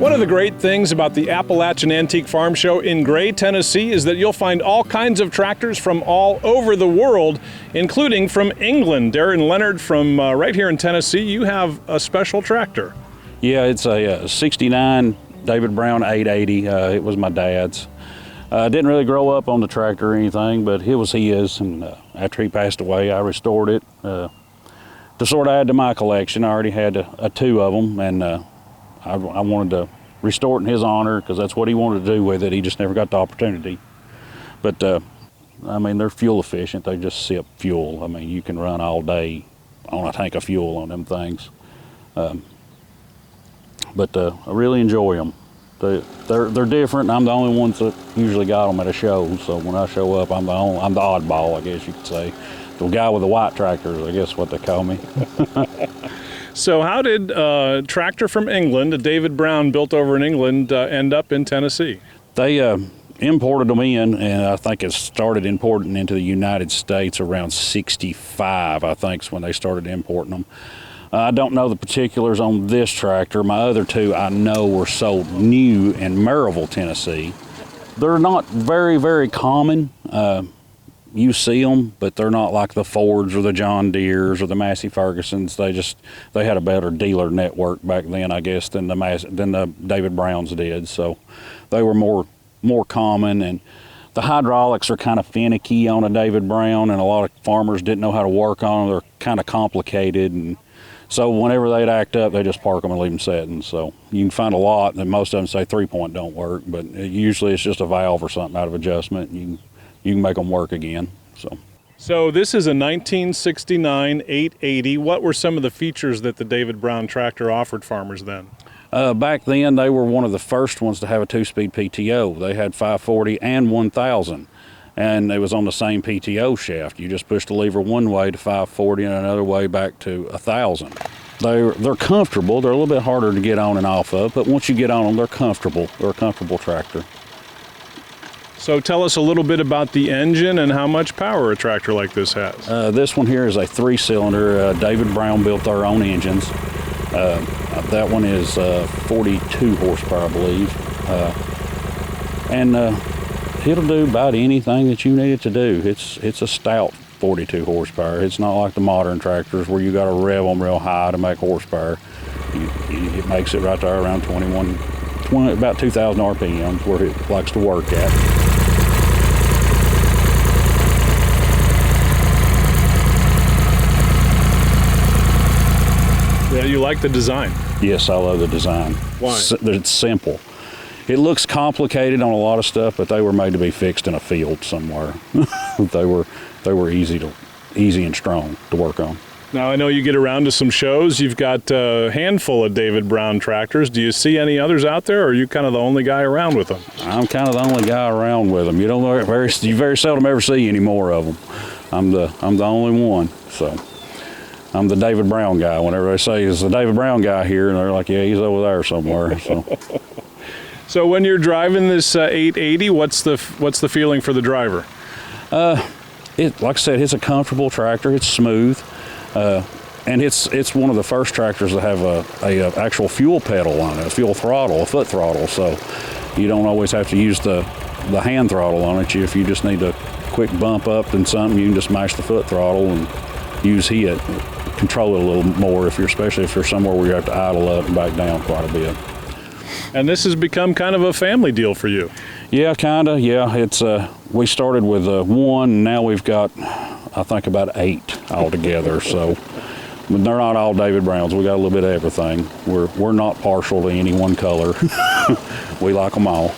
One of the great things about the Appalachian Antique Farm Show in Gray, Tennessee is that you'll find all kinds of tractors from all over the world, including from England. Darren Leonard from right here in Tennessee, you have a special tractor. Yeah, it's a 69 David Brown 880. It was my dad's. Didn't really grow up on the tractor or anything, but it was his, and after he passed away, I restored it to sort of add to my collection. I already had two of them, and I wanted to restore it in his honor because that's what he wanted to do with it. He just never got the opportunity. But I mean, they're fuel efficient. They just sip fuel. I mean, you can run all day on a tank of fuel on them things. But I really enjoy them. They're different. I'm the only ones that usually got them at a show. So when I show up, I'm the oddball, I guess you could say. The guy with the white tractors, I guess what they call me. So how did a tractor from England, a David Brown built over in England, end up in Tennessee? They imported them in, and I think it started importing into the United States around 65, I think is when they started importing them. I don't know the particulars on this tractor. My other two I know were sold new in Maryville, Tennessee. They're not very, very common. You see them, but they're not like the Fords or the John Deeres or the Massey Fergusons. They had a better dealer network back then, I guess, than the David Browns did. So they were more common, and the hydraulics are kind of finicky on a David Brown, and a lot of farmers didn't know how to work on them. They're kind of complicated, and so whenever they'd act up, they just park them and leave them setting. So you can find a lot, and most of them say 3-point don't work, but usually it's just a valve or something out of adjustment. You can make them work again. So this is a 1969 880. What were some of the features that the David Brown tractor offered farmers then? Back then, they were one of the first ones to have a 2-speed PTO. They had 540 and 1000, and it was on the same PTO shaft. You just pushed the lever one way to 540 and another way back to 1000. They're comfortable. They're a little bit harder to get on and off of, but once you get on them, they're comfortable. They're a comfortable tractor. So tell us a little bit about the engine and how much power a tractor like this has. This one here is a 3-cylinder. David Brown built their own engines. That one is 42 horsepower, I believe. And it'll do about anything that you need it to do. It's a stout 42 horsepower. It's not like the modern tractors where you got to rev them real high to make horsepower. It makes it right there around about 2,000 RPMs where it likes to work at. Yeah, you like the design? Yes, I love the design. Why? It's simple. It looks complicated on a lot of stuff, but they were made to be fixed in a field somewhere. They were easy and strong to work on. Now, I know you get around to some shows. You've got a handful of David Brown tractors. Do you see any others out there, or are you kind of the only guy around with them? I'm kind of the only guy around with them. You very seldom ever see any more of them. I'm the only one, so I'm the David Brown guy. Whenever they say, "Is the David Brown guy here?" and they're like, "Yeah, he's over there somewhere." So when you're driving this 880, what's the feeling for the driver? Like I said, it's a comfortable tractor. It's smooth. And it's one of the first tractors that have a actual fuel pedal on it, a fuel throttle, a foot throttle. So you don't always have to use the hand throttle on it. If you just need a quick bump up and something, you can just mash the foot throttle and use it, control it a little more, especially if you're somewhere where you have to idle up and back down quite a bit. And this has become kind of a family deal for you. Yeah, kind of. Yeah, it's we started with one, and now we've got, I think, about 8 altogether. So they're not all David Browns. We got a little bit of everything. We're not partial to any one color. We like them all.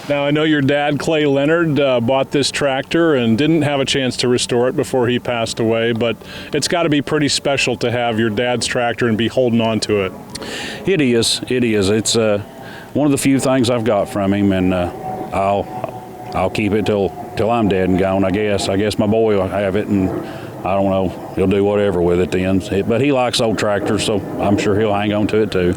Now, I know your dad, Clay Leonard, bought this tractor and didn't have a chance to restore it before he passed away, but it's got to be pretty special to have your dad's tractor and be holding on to it. It is. It's one of the few things I've got from him, and I'll keep it till I'm dead and gone, I guess. I guess my boy will have it, and I don't know, he'll do whatever with it then. But he likes old tractors, so I'm sure he'll hang on to it too.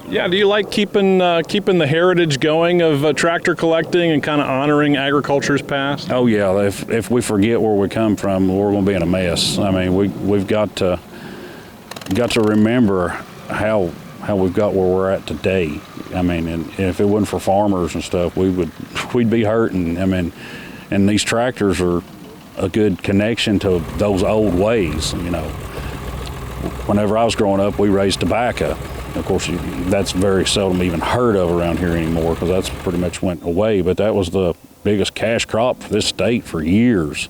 Yeah, do you like keeping the heritage going of tractor collecting and kind of honoring agriculture's past? Oh yeah, if we forget where we come from, we're going to be in a mess. I mean, we've got to remember how how we've got where we're at today. I mean, and if it wasn't for farmers and stuff, we'd be hurting. I mean, and these tractors are a good connection to those old ways. You know, whenever I was growing up, we raised tobacco. Of course, that's very seldom even heard of around here anymore because that's pretty much went away. But that was the biggest cash crop for this state for years.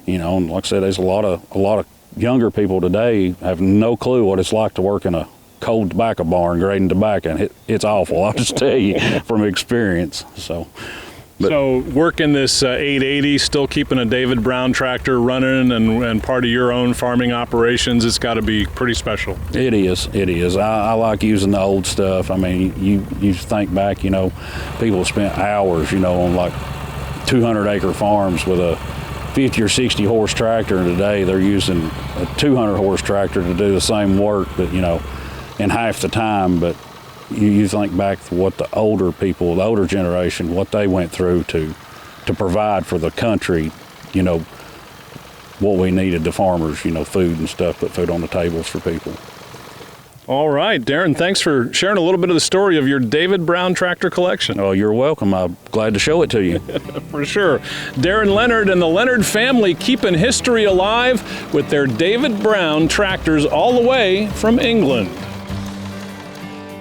You know, and like I said, there's a lot of younger people today have no clue what it's like to work in a cold tobacco barn grading tobacco, and it's awful. I'll just tell you from experience. So working this 880, still keeping a David Brown tractor running and part of your own farming operations, it's got to be pretty special. It is. I like using the old stuff. I mean, you think back, you know, people spent hours, you know, on like 200-acre farms with a 50 or 60 horse tractor, and today they're using a 200 horse tractor to do the same work, but you know, in half the time. But you think back to what the older people, the older generation, what they went through to provide for the country, you know, what we needed, the farmers, you know, food and stuff, put food on the tables for people. All right, Darren, thanks for sharing a little bit of the story of your David Brown tractor collection. Oh, you're welcome. I'm glad to show it to you. For sure. Darren Leonard and the Leonard family keeping history alive with their David Brown tractors all the way from England.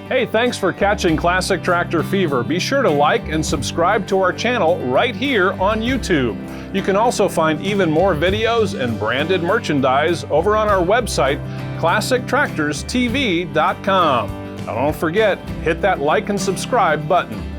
Hey, thanks for catching Classic Tractor Fever. Be sure to like and subscribe to our channel right here on YouTube. You can also find even more videos and branded merchandise over on our website, classictractorstv.com. Now don't forget, hit that like and subscribe button.